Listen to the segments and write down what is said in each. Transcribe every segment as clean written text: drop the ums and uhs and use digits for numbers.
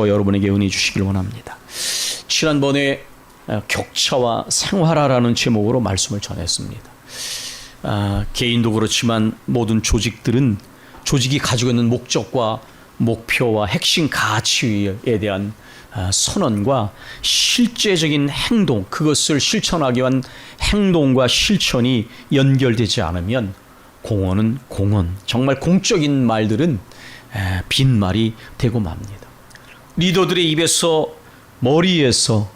저와 여러분에게 은혜 주시길 원합니다. 지난번에 격차와 생활화라는 제목으로 말씀을 전했습니다. 개인도 그렇지만 모든 조직들은 조직이 가지고 있는 목적과 목표와 핵심 가치에 대한 선언과 실제적인 행동, 그것을 실천하기 위한 행동과 실천이 연결되지 않으면 공언은 공언, 정말 공적인 말들은 빈말이 되고 맙니다. 리더들의 입에서, 머리에서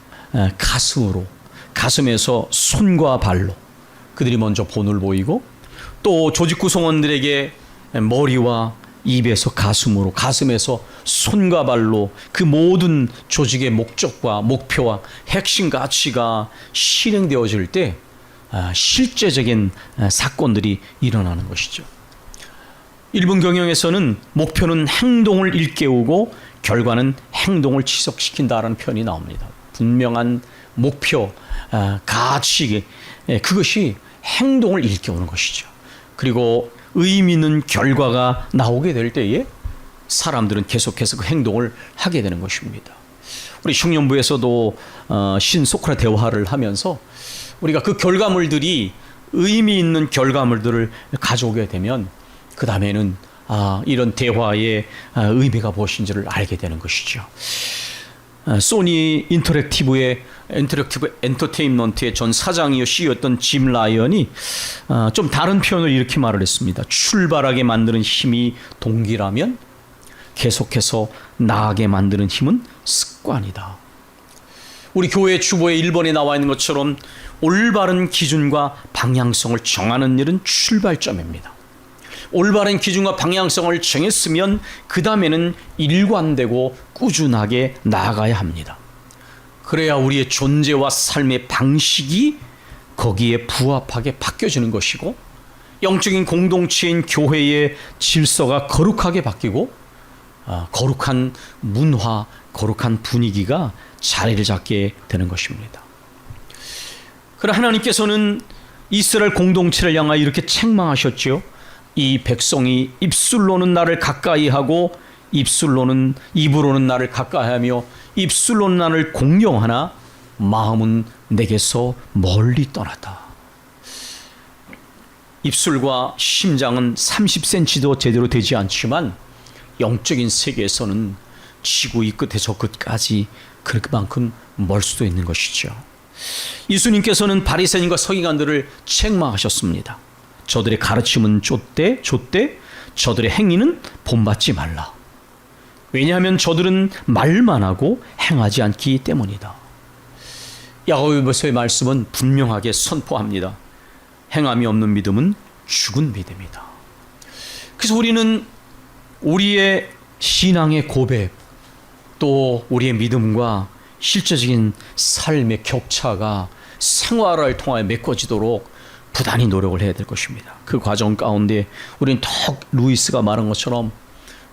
가슴으로, 가슴에서 손과 발로 그들이 먼저 본을 보이고, 또 조직 구성원들에게 머리와 입에서 가슴으로, 가슴에서 손과 발로 그 모든 조직의 목적과 목표와 핵심 가치가 실행되어질 때 실제적인 사건들이 일어나는 것이죠. 일본 경영에서는 목표는 행동을 일깨우고 결과는 행동을 지속시킨다라는 표현이 나옵니다. 분명한 목표, 가치, 그것이 행동을 일깨우는 것이죠. 그리고 의미 있는 결과가 나오게 될 때에 사람들은 계속해서 그 행동을 하게 되는 것입니다. 우리 흉년부에서도 신소크라 대화를 하면서 우리가 그 결과물들이 의미 있는 결과물들을 가져오게 되면 그 다음에는 이런 대화의 의미가 무엇인지를 알게 되는 것이죠. 소니 인터랙티브 엔터테인먼트의 전 사장이요 CEO였던 짐 라이언이 좀 다른 표현을 이렇게 말을 했습니다. 출발하게 만드는 힘이 동기라면 계속해서 나아가게 만드는 힘은 습관이다. 우리 교회 주보에 1번에 나와 있는 것처럼 올바른 기준과 방향성을 정하는 일은 출발점입니다. 올바른 기준과 방향성을 정했으면 그 다음에는 일관되고 꾸준하게 나아가야 합니다. 그래야 우리의 존재와 삶의 방식이 거기에 부합하게 바뀌어지는 것이고, 영적인 공동체인 교회의 질서가 거룩하게 바뀌고, 거룩한 문화, 거룩한 분위기가 자리를 잡게 되는 것입니다. 그러나 하나님께서는 이스라엘 공동체를 향하여 이렇게 책망하셨죠. 이 백성이 입술로는 나를 가까이하고 입으로는 나를 가까이하며 입술로는 나를 공경하나 마음은 내게서 멀리 떠났다. 입술과 심장은 30cm도 제대로 되지 않지만 영적인 세계에서는 지구 이 끝에서 끝까지 그만큼 멀 수도 있는 것이죠. 예수님께서는 바리새인과 서기관들을 책망하셨습니다. 저들의 가르침은 좁대 저들의 행위는 본받지 말라. 왜냐하면 저들은 말만 하고 행하지 않기 때문이다. 야고보서의 말씀은 분명하게 선포합니다. 행함이 없는 믿음은 죽은 믿음이다. 그래서 우리는 우리의 신앙의 고백, 또 우리의 믿음과 실제적인 삶의 격차가 생활을 통하여 메꿔지도록 부단히 노력을 해야 될 것입니다. 그 과정 가운데 우리는 턱 루이스가 말한 것처럼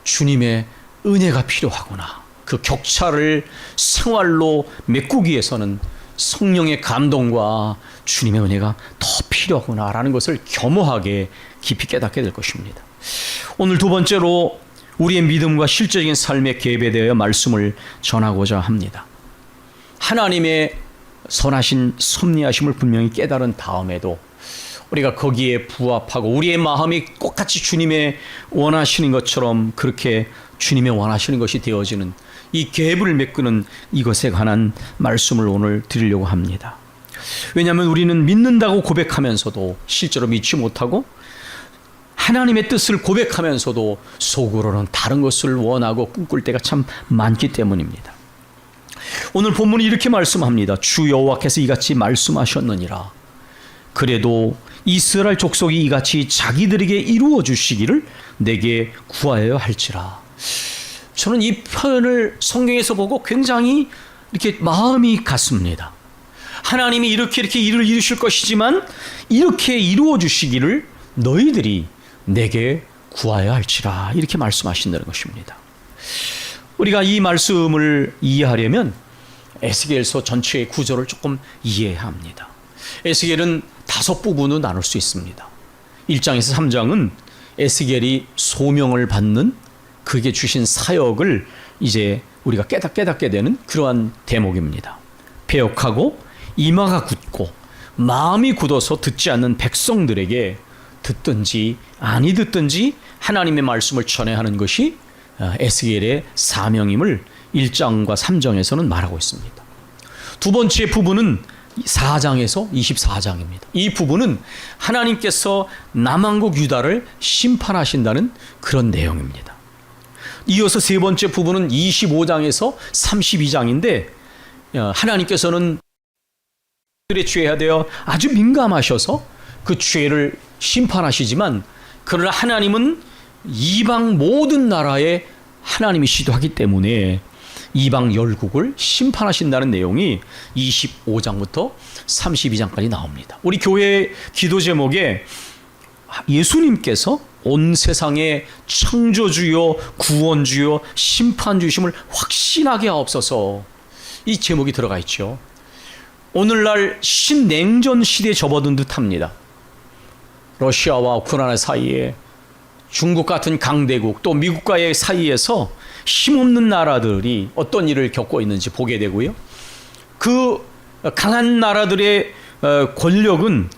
주님의 은혜가 필요하구나. 그 격차를 생활로 메꾸기 위해서는 성령의 감동과 주님의 은혜가 더 필요하구나라는 것을 겸허하게 깊이 깨닫게 될 것입니다. 오늘 두 번째로 우리의 믿음과 실제적인 삶의 계획에 대하여 말씀을 전하고자 합니다. 하나님의 선하신 섭리하심을 분명히 깨달은 다음에도 우리가 거기에 부합하고 우리의 마음이 똑같이 주님의 원하시는 것처럼 그렇게 주님의 원하시는 것이 되어지는 이 갭을 메꾸는 이것에 관한 말씀을 오늘 드리려고 합니다. 왜냐하면 우리는 믿는다고 고백하면서도 실제로 믿지 못하고, 하나님의 뜻을 고백하면서도 속으로는 다른 것을 원하고 꿈꿀 때가 참 많기 때문입니다. 오늘 본문이 이렇게 말씀합니다. 주 여호와께서 이같이 말씀하셨느니라. 그래도 이스라엘 족속이 이같이 자기들에게 이루어 주시기를 내게 구하여야 할지라. 저는 이 표현을 성경에서 보고 굉장히 이렇게 마음이 갔습니다. 하나님이 이렇게 일을 이루실 것이지만 이렇게 이루어 주시기를 너희들이 내게 구하여야 할지라, 이렇게 말씀하신다는 것입니다. 우리가 이 말씀을 이해하려면 에스겔서 전체의 구조를 조금 이해해야 합니다. 에스겔은 5부분으로 나눌 수 있습니다. 1장에서 3장은 에스겔이 소명을 받는, 그게 주신 사역을 이제 우리가 깨닫게 되는 그러한 대목입니다. 배역하고 이마가 굳고 마음이 굳어서 듣지 않는 백성들에게 듣든지 아니 듣든지 하나님의 말씀을 전해야 하는 것이 에스겔의 사명임을 1장과 3장에서는 말하고 있습니다. 두 번째 부분은 4장에서 24장입니다. 이 부분은 하나님께서 남왕국 유다를 심판하신다는 그런 내용입니다. 이어서 세 번째 부분은 25장에서 32장인데 하나님께서는 그들의 죄에 대하여 아주 민감하셔서 그 죄를 심판하시지만 그러나 하나님은 이방 모든 나라에 하나님이시기도 하기 때문에 이방 열국을 심판하신다는 내용이 25장부터 32장까지 나옵니다. 우리 교회 기도 제목에 예수님께서 온 세상의 창조주요 구원주요 심판주심을 확신하게 하옵소서, 이 제목이 들어가 있죠. 오늘날 신냉전 시대에 접어든 듯합니다. 러시아와 우크라이나 사이에 중국 같은 강대국 또 미국과의 사이에서 힘없는 나라들이 어떤 일을 겪고 있는지 보게 되고요. 그 강한 나라들의 권력은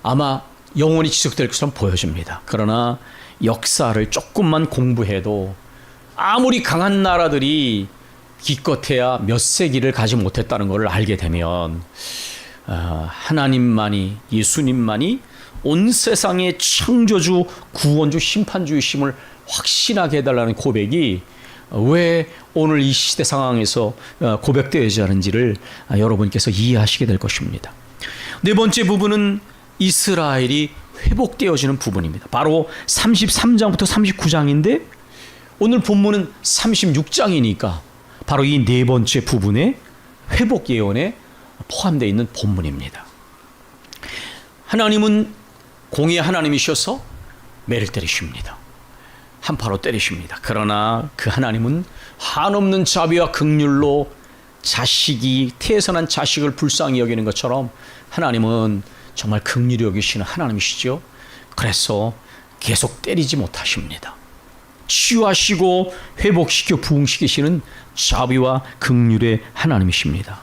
아마 영원히 지속될 것처럼 보여집니다. 그러나 역사를 조금만 공부해도 아무리 강한 나라들이 기껏해야 몇 세기를 가지 못했다는 것을 알게 되면 하나님만이, 예수님만이 온 세상의 창조주, 구원주, 심판주이심을 확신하게 해달라는 고백이 왜 오늘 이 시대 상황에서 고백되어야지 하는지를 여러분께서 이해하시게 될 것입니다. 네 번째 부분은 이스라엘이 회복되어지는 부분입니다. 바로 33장부터 39장인데 오늘 본문은 36장이니까 바로 이 네 번째 부분의 회복 예언에 포함되어 있는 본문입니다. 하나님은 공의의 하나님이셔서 매를 때리십니다. 한파로 때리십니다. 그러나 그 하나님은 한없는 자비와 긍휼로 자식이 태어난 자식을 불쌍히 여기는 것처럼 하나님은 정말 긍휼히 여기시는 하나님이시죠. 그래서 계속 때리지 못하십니다. 치유하시고 회복시켜 부흥시키시는 자비와 긍휼의 하나님이십니다.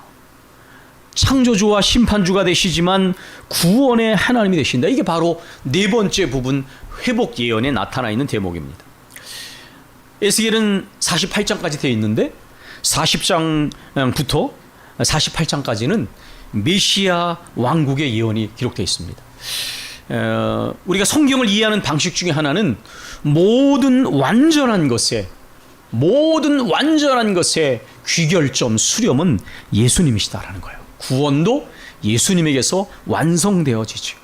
창조주와 심판주가 되시지만 구원의 하나님이 되신다. 이게 바로 네 번째 부분 회복 예언에 나타나 있는 대목입니다. 에스겔은 48장까지 되어 있는데 40장부터 48장까지는 메시아 왕국의 예언이 기록되어 있습니다. 우리가 성경을 이해하는 방식 중에 하나는 모든 완전한 것의 귀결점, 수렴은 예수님이시다라는 거예요. 구원도 예수님에게서 완성되어지죠.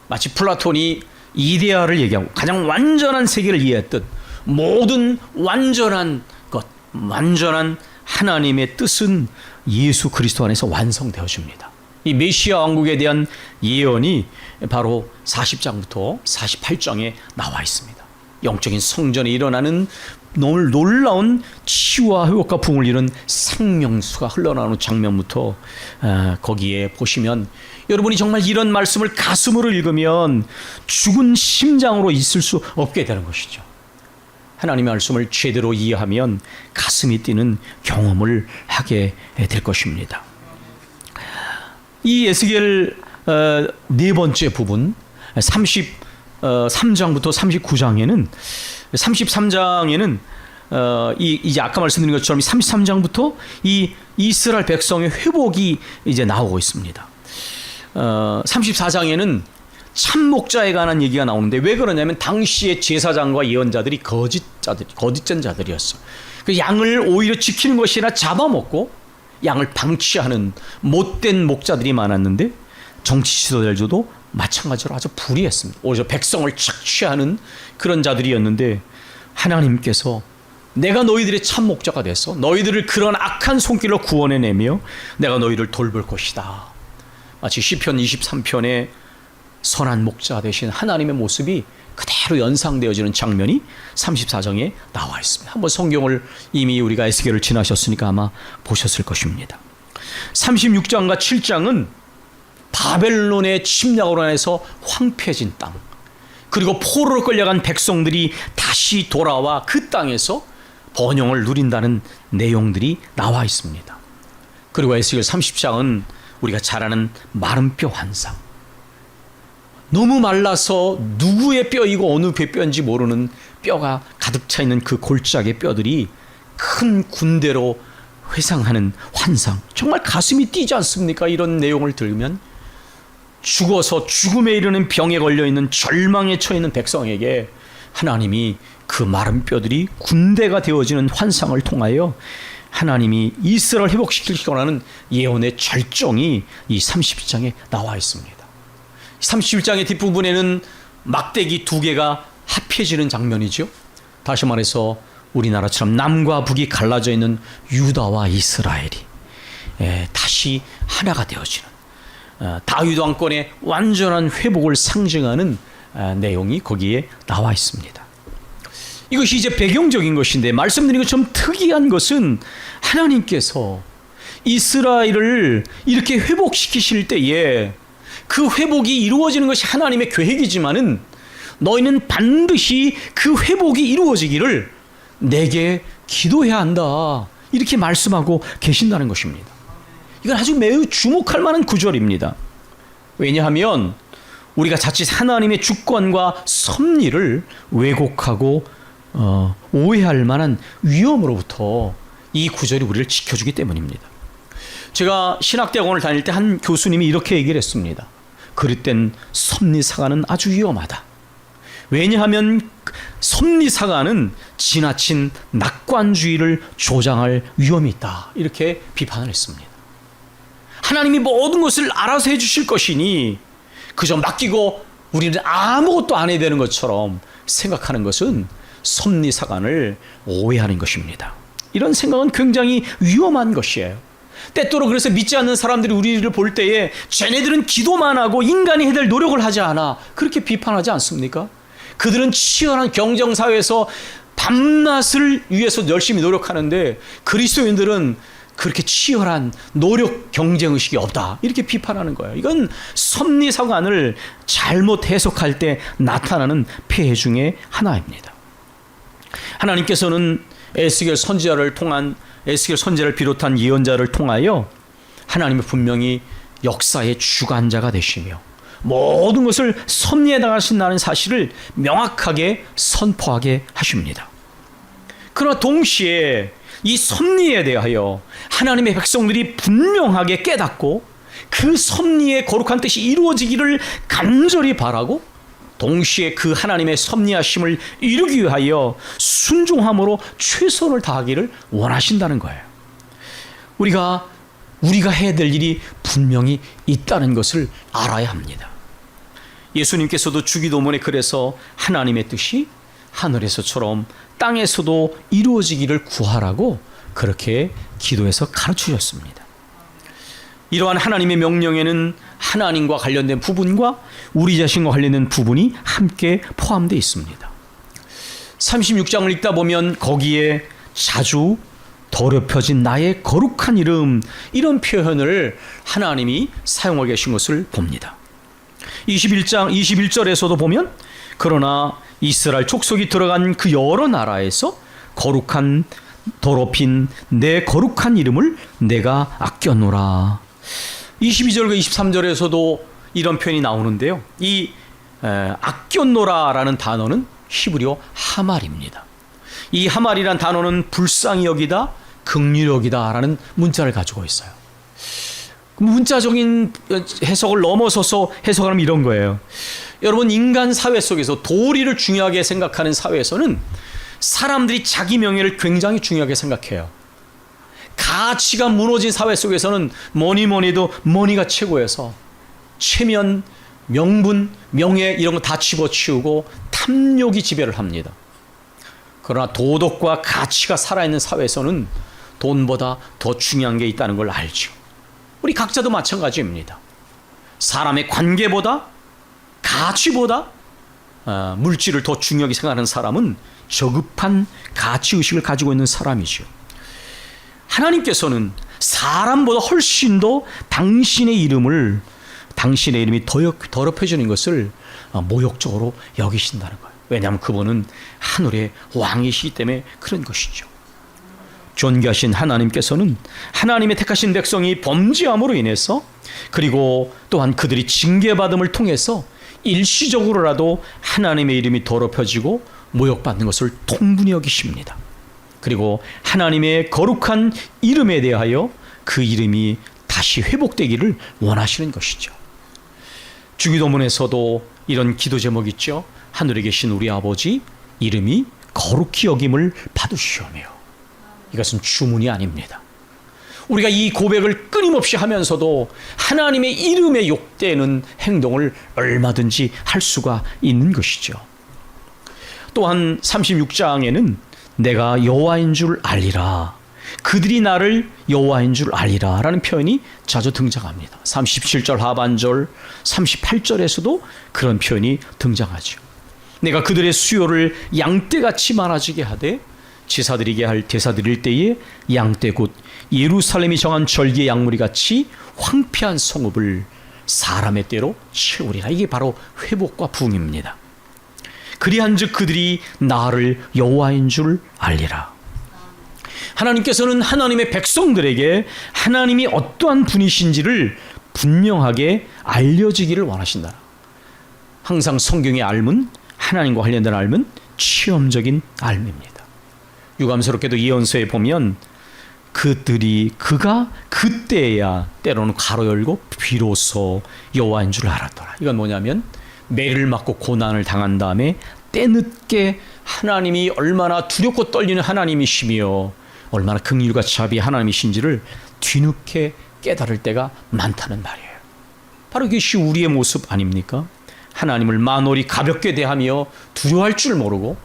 마치 플라톤이 이데아를 얘기하고 가장 완전한 세계를 이해했듯 모든 완전한 것, 완전한 하나님의 뜻은 예수 그리스도 안에서 완성되어집니다. 이 메시아 왕국에 대한 예언이 바로 40장부터 48장에 나와 있습니다. 영적인 성전에 일어나는 놀라운 치유와 회복과 부흥을 이룬 생명수가 흘러나오는 장면부터 거기에 보시면 여러분이 정말 이런 말씀을 가슴으로 읽으면 죽은 심장으로 있을 수 없게 되는 것이죠. 하나님의 말씀을 제대로 이해하면 가슴이 뛰는 경험을 하게 될 것입니다. 이 에스겔 네 번째 부분 33장부터 39장에는 33장에는 이제 아까 말씀드린 것처럼 33장부터 이 이스라엘 백성의 회복이 이제 나오고 있습니다. 34장에는 참목자에 관한 얘기가 나오는데 왜 그러냐면 당시의 제사장과 예언자들이 거짓된 자들이었어. 그 양을 오히려 지키는 것이 아니라 잡아먹고 양을 방치하는 못된 목자들이 많았는데 정치 지도자들도 마찬가지로 아주 불의했습니다. 오히려 백성을 착취하는 그런 자들이었는데 하나님께서 내가 너희들의 참 목자가 돼서 너희들을 그런 악한 손길로 구원해내며 내가 너희를 돌볼 것이다. 마치 시편 23편에 선한 목자 되신 하나님의 모습이 그대로 연상되어지는 장면이 34장에 나와 있습니다. 한번 성경을 이미 우리가 에스겔을 지나셨으니까 아마 보셨을 것입니다. 36장과 7장은 바벨론의 침략으로 인해서 황폐해진 땅, 그리고 포로로 끌려간 백성들이 다시 돌아와 그 땅에서 번영을 누린다는 내용들이 나와 있습니다. 그리고 에스겔 30장은 우리가 잘 아는 마른 뼈 환상, 너무 말라서 누구의 뼈이고 어느 뼈인지 모르는 뼈가 가득 차 있는 그 골짜기의 뼈들이 큰 군대로 회상하는 환상, 정말 가슴이 뛰지 않습니까? 이런 내용을 들으면 죽어서 죽음에 이르는 병에 걸려있는 절망에 처해 있는 백성에게 하나님이 그 마른 뼈들이 군대가 되어지는 환상을 통하여 하나님이 이스라엘을 회복시킬 거라는 예언의 절정이 이 31장에 나와 있습니다. 31장의 뒷부분에는 막대기 두 개가 합해지는 장면이죠. 다시 말해서 우리나라처럼 남과 북이 갈라져 있는 유다와 이스라엘이 다시 하나가 되어지는 다윗 왕권의 완전한 회복을 상징하는 내용이 거기에 나와 있습니다. 이것이 이제 배경적인 것인데, 말씀드린 것처럼 특이한 것은 하나님께서 이스라엘을 이렇게 회복시키실 때에 그 회복이 이루어지는 것이 하나님의 계획이지만은 너희는 반드시 그 회복이 이루어지기를 내게 기도해야 한다, 이렇게 말씀하고 계신다는 것입니다. 이건 아주 매우 주목할 만한 구절입니다. 왜냐하면 우리가 자칫 하나님의 주권과 섭리를 왜곡하고 오해할 만한 위험으로부터 이 구절이 우리를 지켜주기 때문입니다. 제가 신학대학원을 다닐 때 한 교수님이 이렇게 얘기를 했습니다. 그릇된 섭리사관은 아주 위험하다. 왜냐하면 섭리사관은 지나친 낙관주의를 조장할 위험이 있다, 이렇게 비판을 했습니다. 하나님이 모든 것을 알아서 해주실 것이니 그저 맡기고 우리는 아무것도 안 해야 되는 것처럼 생각하는 것은 섭리사관을 오해하는 것입니다. 이런 생각은 굉장히 위험한 것이에요. 때때로 그래서 믿지 않는 사람들이 우리를 볼 때에 쟤네들은 기도만 하고 인간이 해야 될 노력을 하지 않아, 그렇게 비판하지 않습니까? 그들은 치열한 경쟁사회에서 밤낮을 위해서 열심히 노력하는데 그리스도인들은 그렇게 치열한 노력 경쟁의식이 없다, 이렇게 비판하는 거예요. 이건 섭리사관을 잘못 해석할 때 나타나는 폐해 중에 하나입니다. 하나님께서는 에스겔 선지자를 비롯한 예언자를 통하여 하나님의 분명히 역사의 주관자가 되시며 모든 것을 섭리해 나가신다는 사실을 명확하게 선포하게 하십니다. 그러나 동시에 이 섭리에 대하여 하나님의 백성들이 분명하게 깨닫고 그 섭리의 거룩한 뜻이 이루어지기를 간절히 바라고, 동시에 그 하나님의 섭리하심을 이루기 위하여 순종함으로 최선을 다하기를 원하신다는 거예요. 우리가 해야 될 일이 분명히 있다는 것을 알아야 합니다. 예수님께서도 주기도문에 그래서 하나님의 뜻이 하늘에서처럼 땅에서도 이루어지기를 구하라고 그렇게 기도해서 가르치셨습니다. 이러한 하나님의 명령에는 하나님과 관련된 부분과 우리 자신과 관련된 부분이 함께 포함되어 있습니다. 36장을 읽다 보면 거기에 자주 더럽혀진 나의 거룩한 이름, 이런 표현을 하나님이 사용하고 계신 것을 봅니다. 21장 21절에서도 보면 그러나 이스라엘 족속이 들어간 그 여러 나라에서 거룩한 더럽힌 내 거룩한 이름을 내가 아껴노라. 22절과 23절에서도 이런 표현이 나오는데요. 이 아껴노라라는 단어는 히브리어 하말입니다. 이 하말이란 단어는 불쌍히 여기다, 긍휼히 여기다라는 문자를 가지고 있어요. 문자적인 해석을 넘어서서 해석하면 이런 거예요. 여러분, 인간 사회 속에서 도리를 중요하게 생각하는 사회에서는 사람들이 자기 명예를 굉장히 중요하게 생각해요. 가치가 무너진 사회 속에서는 뭐니 해도 머니가 최고여서 체면, 명분, 명예 이런 거 다 집어치우고 탐욕이 지배를 합니다. 그러나 도덕과 가치가 살아있는 사회에서는 돈보다 더 중요한 게 있다는 걸 알죠. 우리 각자도 마찬가지입니다. 사람의 관계보다, 가치보다 물질을 더 중요하게 생각하는 사람은 저급한 가치의식을 가지고 있는 사람이죠. 하나님께서는 사람보다 훨씬 더 당신의 이름이 더럽혀지는 것을 모욕적으로 여기신다는 거예요. 왜냐하면 그분은 하늘의 왕이시기 때문에 그런 것이죠. 존귀하신 하나님께서는 하나님의 택하신 백성이 범죄함으로 인해서, 그리고 또한 그들이 징계받음을 통해서 일시적으로라도 하나님의 이름이 더럽혀지고 모욕받는 것을 통분히 여기십니다. 그리고 하나님의 거룩한 이름에 대하여 그 이름이 다시 회복되기를 원하시는 것이죠. 주기도문에서도 이런 기도 제목이 있죠. 하늘에 계신 우리 아버지, 이름이 거룩히 여김을 받으시오며. 이것은 주문이 아닙니다. 우리가 이 고백을 끊임없이 하면서도 하나님의 이름에 욕되는 행동을 얼마든지 할 수가 있는 것이죠. 또한 36장에는 내가 여호와인 줄 알리라, 그들이 나를 여호와인 줄 알리라 라는 표현이 자주 등장합니다. 37절 하반절, 38절에서도 그런 표현이 등장하죠. 내가 그들의 수요를 양떼같이 많아지게 하되 제사드리게 할 제사 드릴 때에 양떼 곧 예루살렘이 정한 절기의 양무리같이 황폐한 성읍을 사람의 때로 채우리라. 이게 바로 회복과 부흥입니다. 그리한즉 그들이 나를 여호와인 줄 알리라. 하나님께서는 하나님의 백성들에게 하나님이 어떠한 분이신지를 분명하게 알려지기를 원하신다. 항상 성경의 알문, 하나님과 관련된 알문, 체험적인 알입니다. 유감스럽게도 예언서에 보면 그가 그때야 때로는 가로 열고 비로소 여호와인 줄 알았더라. 이건 뭐냐면 매를 맞고 고난을 당한 다음에 때늦게 하나님이 얼마나 두렵고 떨리는 하나님이시며 얼마나 긍휼과 자비 하나님이신지를 뒤늦게 깨달을 때가 많다는 말이에요. 바로 이것이 우리의 모습 아닙니까? 하나님을 만홀히 가볍게 대하며 두려워할 줄 모르고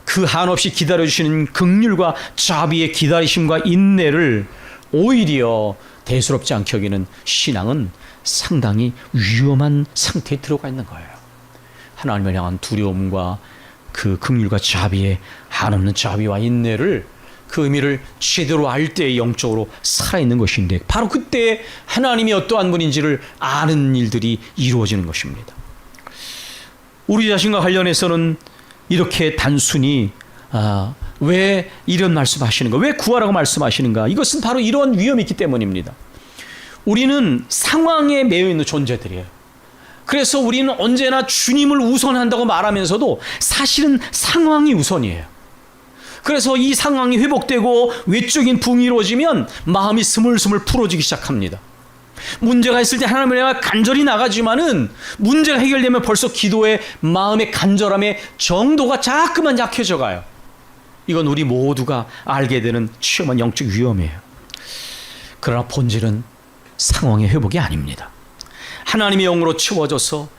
그 한없이 기다려주시는 긍휼과 자비의 기다리심과 인내를 오히려 대수롭지 않게 여기는 신앙은 상당히 위험한 상태에 들어가 있는 거예요. 하나님을 향한 두려움과 그 긍휼과 자비의 한없는 자비와 인내를, 그 의미를 제대로 알 때 영적으로 살아있는 것인데, 바로 그때 하나님이 어떠한 분인지를 아는 일들이 이루어지는 것입니다. 우리 자신과 관련해서는 이렇게 단순히 왜 이런 말씀하시는가, 왜 구하라고 말씀하시는가, 이것은 바로 이런 위험이 있기 때문입니다. 우리는 상황에 매여 있는 존재들이에요. 그래서 우리는 언제나 주님을 우선한다고 말하면서도 사실은 상황이 우선이에요. 그래서 이 상황이 회복되고 외적인 부흥이 이루어지면 마음이 스물스물 풀어지기 시작합니다. 문제가 있을 때 하나님을 향해 간절히 나가지만은 문제가 해결되면 벌써 기도의 마음의 간절함의 정도가 자꾸만 약해져 가요. 이건 우리 모두가 알게 되는 취엄한 영적 위험이에요. 그러나 본질은 상황의 회복이 아닙니다. 하나님의 영으로 채워져서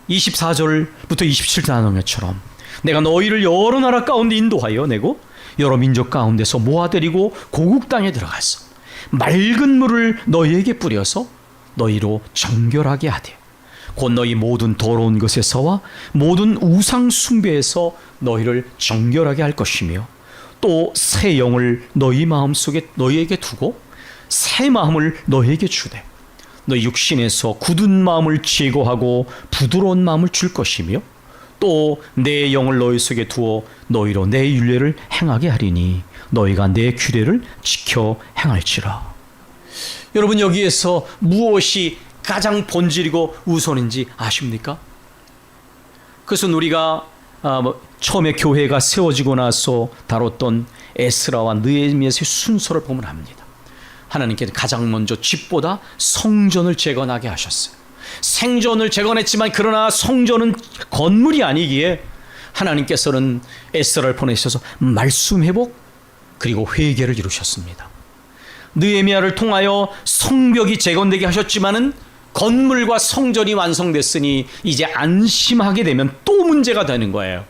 24절부터 27절 나누면처럼 내가 너희를 여러 나라 가운데 인도하여 내고 여러 민족 가운데서 모아들이고 고국 땅에 들어가서 맑은 물을 너희에게 뿌려서 너희로 정결하게 하되 곧 너희 모든 더러운 것에서와 모든 우상 숭배에서 너희를 정결하게 할 것이며 또 새 영을 너희 마음속에 너희에게 두고 새 마음을 너희에게 주되 너희 육신에서 굳은 마음을 제거하고 부드러운 마음을 줄 것이며 또 내 영을 너희 속에 두어 너희로 내 율례를 행하게 하리니 너희가 내 규례를 지켜 행할지라. 여러분, 여기에서 무엇이 가장 본질이고 우선인지 아십니까? 그것은 우리가 처음에 교회가 세워지고 나서 다뤘던 에스라와 느헤미야의 순서를 보면 합니다. 하나님께서 가장 먼저 집보다 성전을 재건하게 하셨어요. 생전을 재건했지만 그러나 성전은 건물이 아니기에 하나님께서는 에스라를 보내셔서 말씀 회복 그리고 회개를 이루셨습니다. 느헤미야를 통하여 성벽이 재건되게 하셨지만은 건물과 성전이 완성됐으니 이제 안심하게 되면 또 문제가 되는 거예요.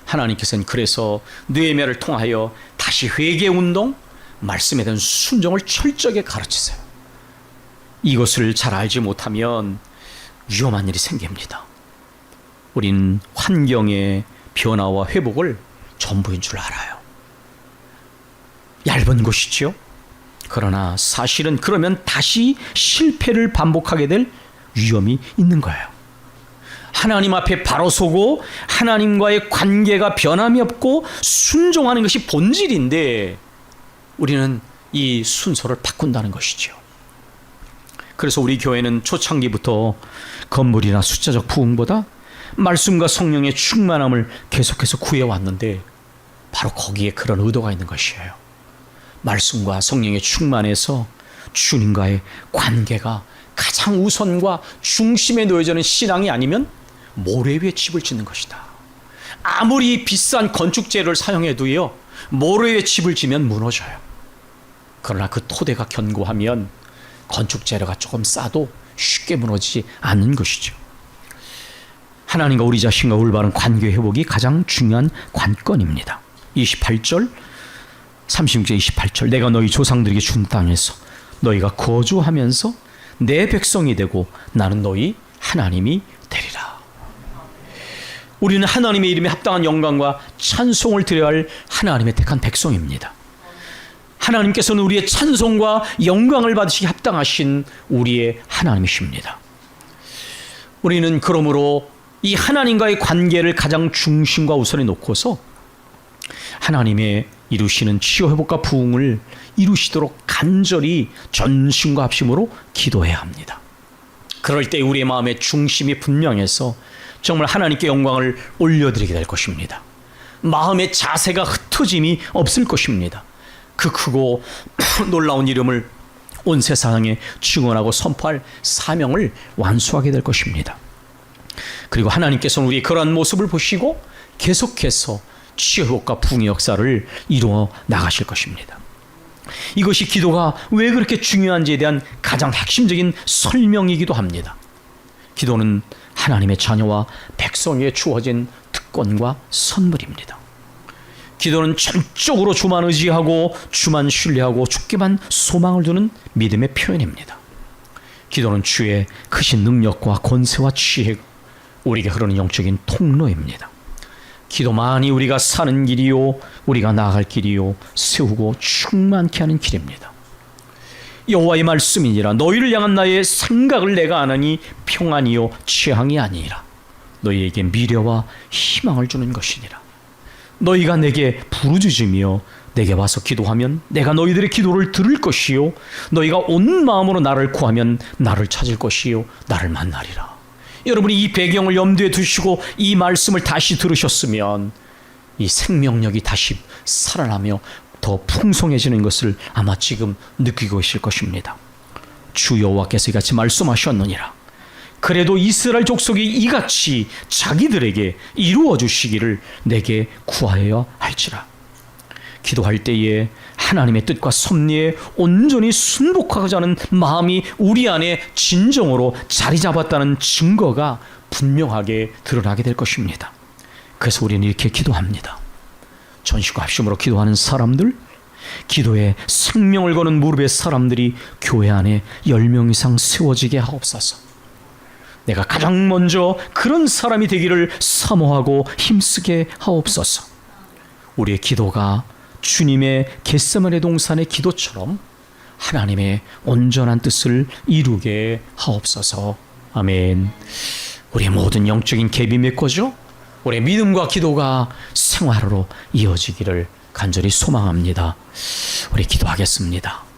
하나님께서는 그래서 느헤미야를 통하여 다시 회개 운동, 말씀에 대한 순종을 철저하게 가르치세요. 이것을 잘 알지 못하면 위험한 일이 생깁니다. 우린 환경의 변화와 회복을 전부인 줄 알아요. 얇은 것이지요. 그러나 사실은 그러면 다시 실패를 반복하게 될 위험이 있는 거예요. 하나님 앞에 바로 서고 하나님과의 관계가 변함이 없고 순종하는 것이 본질인데 우리는 이 순서를 바꾼다는 것이죠. 그래서 우리 교회는 초창기부터 건물이나 숫자적 부흥보다 말씀과 성령의 충만함을 계속해서 구해왔는데 바로 거기에 그런 의도가 있는 것이에요. 말씀과 성령의 충만해서 주님과의 관계가 가장 우선과 중심에 놓여지는 신앙이 아니면 모래 위에 집을 짓는 것이다. 아무리 비싼 건축 재료를 사용해도요, 모래 위에 집을 지면 무너져요. 그러나 그 토대가 견고하면 건축 재료가 조금 싸도 쉽게 무너지지 않는 것이죠. 하나님과 우리 자신과 올바른 관계 회복이 가장 중요한 관건입니다. 28절, 36절 28절, 내가 너희 조상들에게 준 땅에서 너희가 거주하면서 내 백성이 되고 나는 너희 하나님이 되리라. 우리는 하나님의 이름에 합당한 영광과 찬송을 드려야 할 하나님의 택한 백성입니다. 하나님께서는 우리의 찬송과 영광을 받으시기 합당하신 우리의 하나님이십니다. 우리는 그러므로 이 하나님과의 관계를 가장 중심과 우선에 놓고서 하나님의 이루시는 치유 회복과 부흥을 이루시도록 간절히 전심과 합심으로 기도해야 합니다. 그럴 때 우리의 마음의 중심이 분명해서 정말 하나님께 영광을 올려드리게 될 것입니다. 마음의 자세가 흩어짐이 없을 것입니다. 그 크고 놀라운 이름을 온 세상에 증언하고 선포할 사명을 완수하게 될 것입니다. 그리고 하나님께서는 우리의 그러한 모습을 보시고 계속해서 치유회복과 부흥의 역사를 이루어 나가실 것입니다. 이것이 기도가 왜 그렇게 중요한지에 대한 가장 핵심적인 설명이기도 합니다. 기도는 하나님의 자녀와 백성에게 주어진 특권과 선물입니다. 기도는 전적으로 주만 의지하고 주만 신뢰하고 주께만 소망을 두는 믿음의 표현입니다. 기도는 주의 크신 능력과 권세와 지혜가 우리에게 흐르는 영적인 통로입니다. 기도만이 우리가 사는 길이요, 우리가 나아갈 길이요, 세우고 충만케 하는 길입니다. 여호와의 말씀이니라. 너희를 향한 나의 생각을 내가 아나니 평안이요 취향이 아니라 너희에게 미래와 희망을 주는 것이니라. 너희가 내게 부르짖으며 내게 와서 기도하면 내가 너희들의 기도를 들을 것이요, 너희가 온 마음으로 나를 구하면 나를 찾을 것이요, 나를 만나리라. 여러분이 이 배경을 염두에 두시고 이 말씀을 다시 들으셨으면 이 생명력이 다시 살아나며 더 풍성해지는 것을 아마 지금 느끼고 계실 것입니다. 주 여호와께서 이같이 말씀하셨느니라. 그래도 이스라엘 족속이 이같이 자기들에게 이루어 주시기를 내게 구하여야 할지라. 기도할 때에 하나님의 뜻과 섭리에 온전히 순복하고자 하는 마음이 우리 안에 진정으로 자리 잡았다는 증거가 분명하게 드러나게 될 것입니다. 그래서 우리는 이렇게 기도합니다. 전심과 합심으로 기도하는 사람들, 기도에 생명을 거는 무릎의 사람들이 교회 안에 10명 이상 세워지게 하옵소서. 내가 가장 먼저 그런 사람이 되기를 사모하고 힘쓰게 하옵소서. 우리의 기도가 주님의 겟세마네 동산의 기도처럼 하나님의 온전한 뜻을 이루게 하옵소서. 아멘. 우리의 모든 영적인 갭이 메꿔져 우리의 믿음과 기도가 생활로 이어지기를 간절히 소망합니다. 우리 기도하겠습니다.